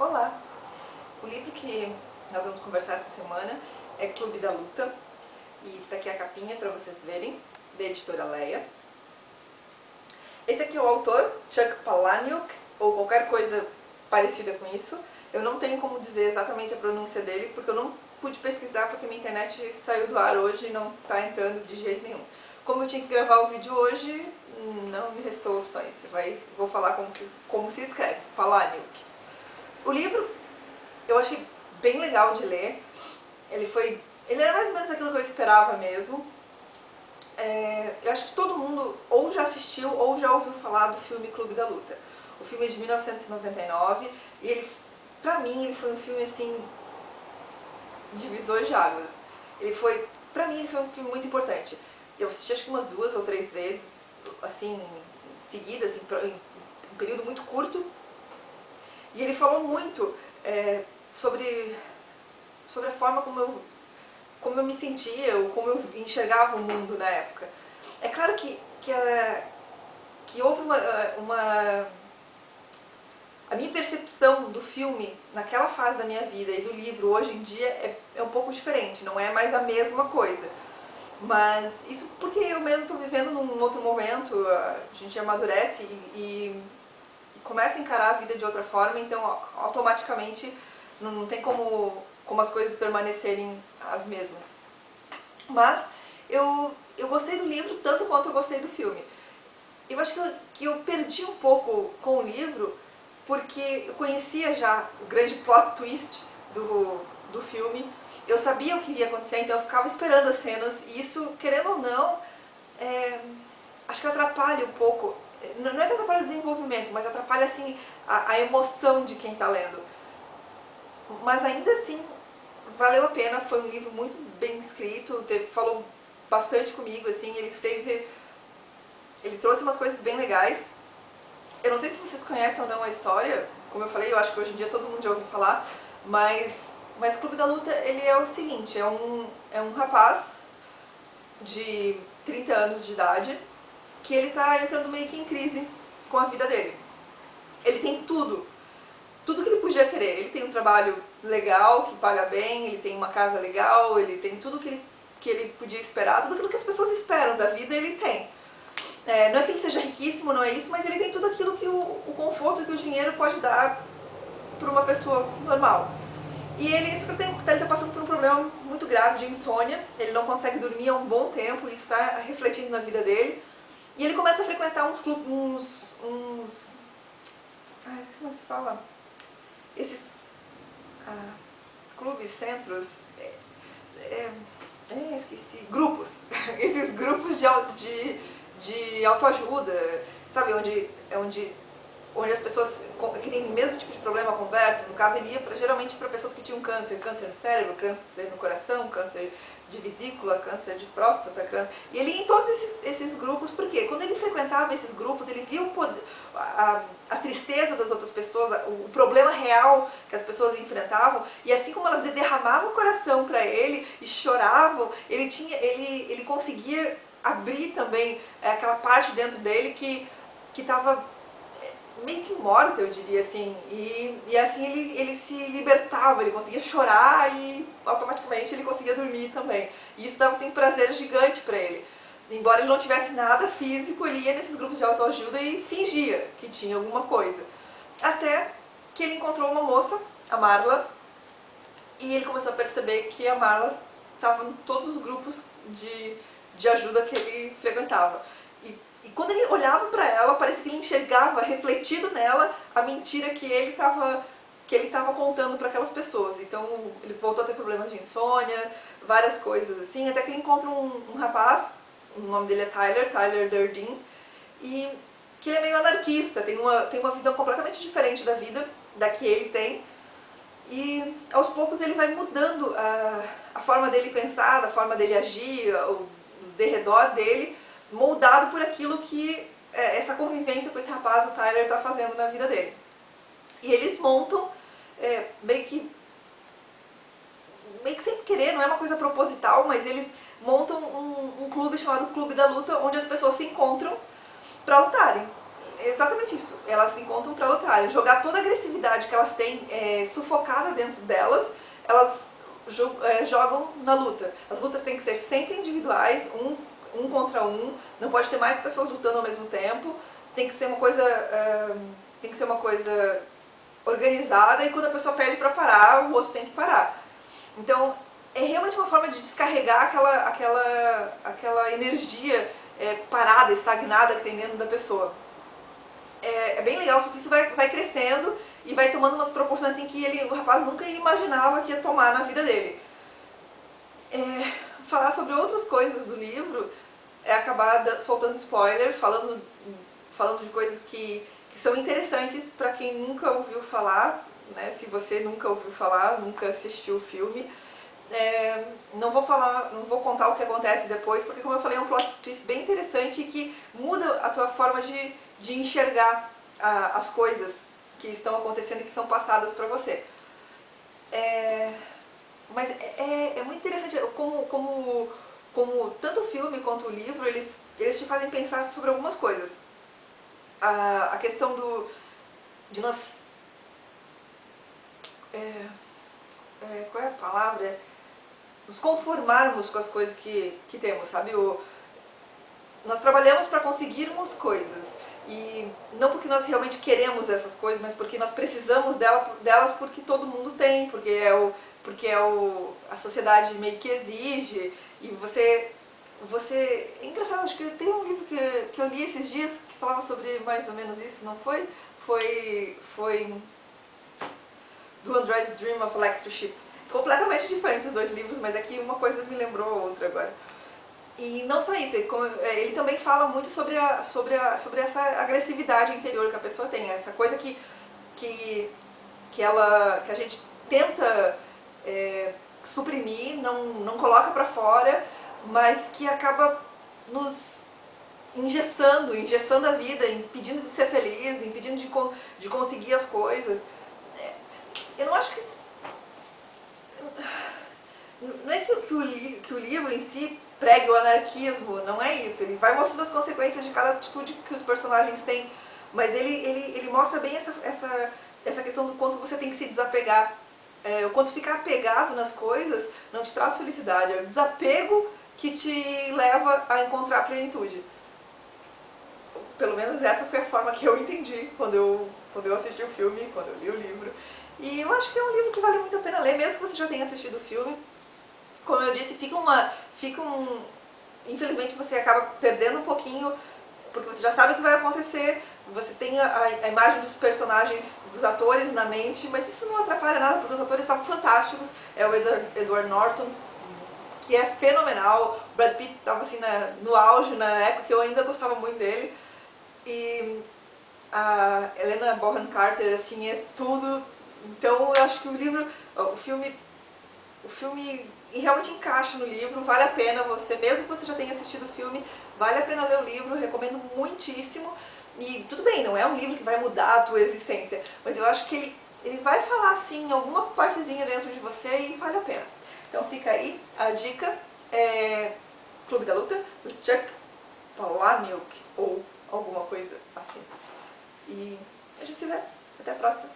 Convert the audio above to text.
Olá! O livro que nós vamos conversar essa semana é Clube da Luta, e tá aqui a capinha para vocês verem, da editora Leia. Esse aqui é o autor, Chuck Palahniuk, ou qualquer coisa parecida com isso. Eu não tenho como dizer exatamente a pronúncia dele, porque eu não pude pesquisar, porque minha internet saiu do ar hoje e não está entrando de jeito nenhum. Como eu tinha que gravar o vídeo hoje, não me restou opções. Vou falar como se escreve, Palahniuk. O livro eu achei bem legal de ler. Ele era mais ou menos aquilo que eu esperava mesmo. Eu acho que todo mundo ou já assistiu ou já ouviu falar do filme Clube da Luta. O filme é de 1999 e pra mim, ele foi um filme assim, divisor de águas. Pra mim, ele foi um filme muito importante. Eu assisti acho que umas 2 ou 3 vezes, assim, seguidas, em um período muito curto. E ele falou muito sobre a forma como eu me sentia, ou como eu enxergava o mundo na época. É claro que houve a minha percepção do filme naquela fase da minha vida e do livro hoje em dia é um pouco diferente, não é mais a mesma coisa. Mas isso porque eu mesmo estou vivendo num outro momento, a gente amadurece e começa a encarar a vida de outra forma, então automaticamente não tem como as coisas permanecerem as mesmas. Mas eu gostei do livro tanto quanto eu gostei do filme. Eu acho que eu perdi um pouco com o livro, porque eu conhecia já o grande plot twist do filme. Eu sabia o que ia acontecer, então eu ficava esperando as cenas, e isso, querendo ou não, acho que atrapalha um pouco. Não é que atrapalha o desenvolvimento, mas atrapalha assim a emoção de quem está lendo. Mas ainda assim, valeu a pena, foi um livro muito bem escrito, falou bastante comigo, assim, ele trouxe umas coisas bem legais. Eu não sei se vocês conhecem ou não a história, como eu falei, eu acho que hoje em dia todo mundo já ouviu falar, mas Clube da Luta, ele é o seguinte, é um rapaz de 30 anos de idade, que ele está entrando meio que em crise com a vida dele. Ele tem tudo que ele podia querer. Ele tem um trabalho legal, que paga bem, ele tem uma casa legal, ele tem tudo que ele podia esperar, tudo aquilo que as pessoas esperam da vida, ele tem. Não é que ele seja riquíssimo, não é isso, mas ele tem tudo aquilo que o conforto que o dinheiro pode dar para uma pessoa normal. E ele está passando por um problema muito grave de insônia, ele não consegue dormir há um bom tempo, isso está refletindo na vida dele. E ele começa a frequentar uns clubes, esqueci como se fala, esses clubes, centros, esqueci, grupos, esses grupos de autoajuda, sabe, onde as pessoas que têm o mesmo tipo de problema conversam. No caso, ele ia geralmente para pessoas que tinham câncer no cérebro, câncer no coração, câncer de vesícula, câncer de próstata, e ele ia em todos esses grupos. Por quê? Quando ele frequentava esses grupos, ele via a tristeza das outras pessoas, o problema real que as pessoas enfrentavam, e assim como elas derramavam o coração para ele e choravam, ele conseguia abrir também aquela parte dentro dele que estava meio que morta, eu diria assim, e assim ele se libertava, ele conseguia chorar e automaticamente ele conseguia dormir também. E isso dava assim, um prazer gigante para ele. Embora ele não tivesse nada físico, ele ia nesses grupos de autoajuda e fingia que tinha alguma coisa. Até que ele encontrou uma moça, a Marla, e ele começou a perceber que a Marla estava em todos os grupos de ajuda que ele frequentava. E quando ele olhava para ela, parecia que ele enxergava, refletido nela, a mentira que ele estava contando para aquelas pessoas. Então ele voltou a ter problemas de insônia, várias coisas assim, até que ele encontra um rapaz, o nome dele é Tyler Durden, e que ele é meio anarquista, tem uma visão completamente diferente da vida da que ele tem. E aos poucos ele vai mudando a forma dele pensar, a forma dele agir, o derredor dele, moldado por aquilo que essa convivência com esse rapaz, o Tyler, está fazendo na vida dele. E eles montam, meio que sem querer, não é uma coisa proposital, mas eles montam um clube chamado Clube da Luta, onde as pessoas se encontram para lutarem. exatamente isso. Elas se encontram para lutar. Jogar toda a agressividade que elas têm sufocada dentro delas, elas jogam na luta. As lutas têm que ser sempre individuais, um contra um, não pode ter mais pessoas lutando ao mesmo tempo, tem que ser uma coisa, organizada, e quando a pessoa pede para parar, o outro tem que parar. Então, é realmente uma forma de descarregar aquela energia parada, estagnada que tem dentro da pessoa. É bem legal, só que isso vai crescendo e vai tomando umas proporções assim que o rapaz nunca imaginava que ia tomar na vida dele. Falar sobre outras coisas do livro é acabar soltando spoiler, falando de coisas que são interessantes para quem nunca ouviu falar, né? Se você nunca ouviu falar, nunca assistiu o filme. Não vou contar o que acontece depois, porque como eu falei, é um plot twist bem interessante que muda a tua forma de enxergar as coisas que estão acontecendo e que são passadas para você. Mas é muito interessante como tanto o filme quanto o livro, eles te fazem pensar sobre algumas coisas. A questão de nós... qual é a palavra? Nos conformarmos com as coisas que temos, sabe? Nós trabalhamos para conseguirmos coisas, e não porque nós realmente queremos essas coisas, mas porque nós precisamos delas porque todo mundo tem, porque a sociedade meio que exige, e você... É engraçado, acho que tem um livro que eu li esses dias que falava sobre mais ou menos isso, não foi? Foi Do Android's Dream of Electricship. Completamente diferentes os dois livros, mas aqui uma coisa me lembrou a outra agora. E não só isso, ele também fala muito sobre essa agressividade interior que a pessoa tem, essa coisa que a gente tenta suprimir, não coloca pra fora, mas que acaba nos engessando a vida, impedindo de ser feliz, impedindo de conseguir as coisas. Eu não acho que... Não é que o livro em si pregue o anarquismo, não é isso. Ele vai mostrando as consequências de cada atitude que os personagens têm, mas ele mostra bem essa questão do quanto você tem que se desapegar. O quanto ficar apegado nas coisas não te traz felicidade, é o desapego que te leva a encontrar a plenitude. Pelo menos essa foi a forma que eu entendi quando eu assisti o filme, quando eu li o livro. E eu acho que é um livro que vale muito a pena ler, mesmo que você já tenha assistido o filme. Como eu disse, infelizmente você acaba perdendo um pouquinho, porque você já sabe o que vai acontecer, você tem a imagem dos personagens, dos atores na mente, mas isso não atrapalha nada, porque os atores estavam fantásticos. É o Edward Norton, que é fenomenal. O Brad Pitt estava assim no auge, na época que eu ainda gostava muito dele. E a Helena Bonham Carter, assim, é tudo. Então eu acho que o filme realmente encaixa no livro, vale a pena você, mesmo que você já tenha assistido o filme, vale a pena ler o livro, recomendo muitíssimo. E tudo bem, não é um livro que vai mudar a tua existência, mas eu acho que ele vai falar assim, alguma partezinha dentro de você, e vale a pena. Então fica aí a dica, Clube da Luta, do Chuck Palahniuk, ou alguma coisa assim. E a gente se vê, até a próxima.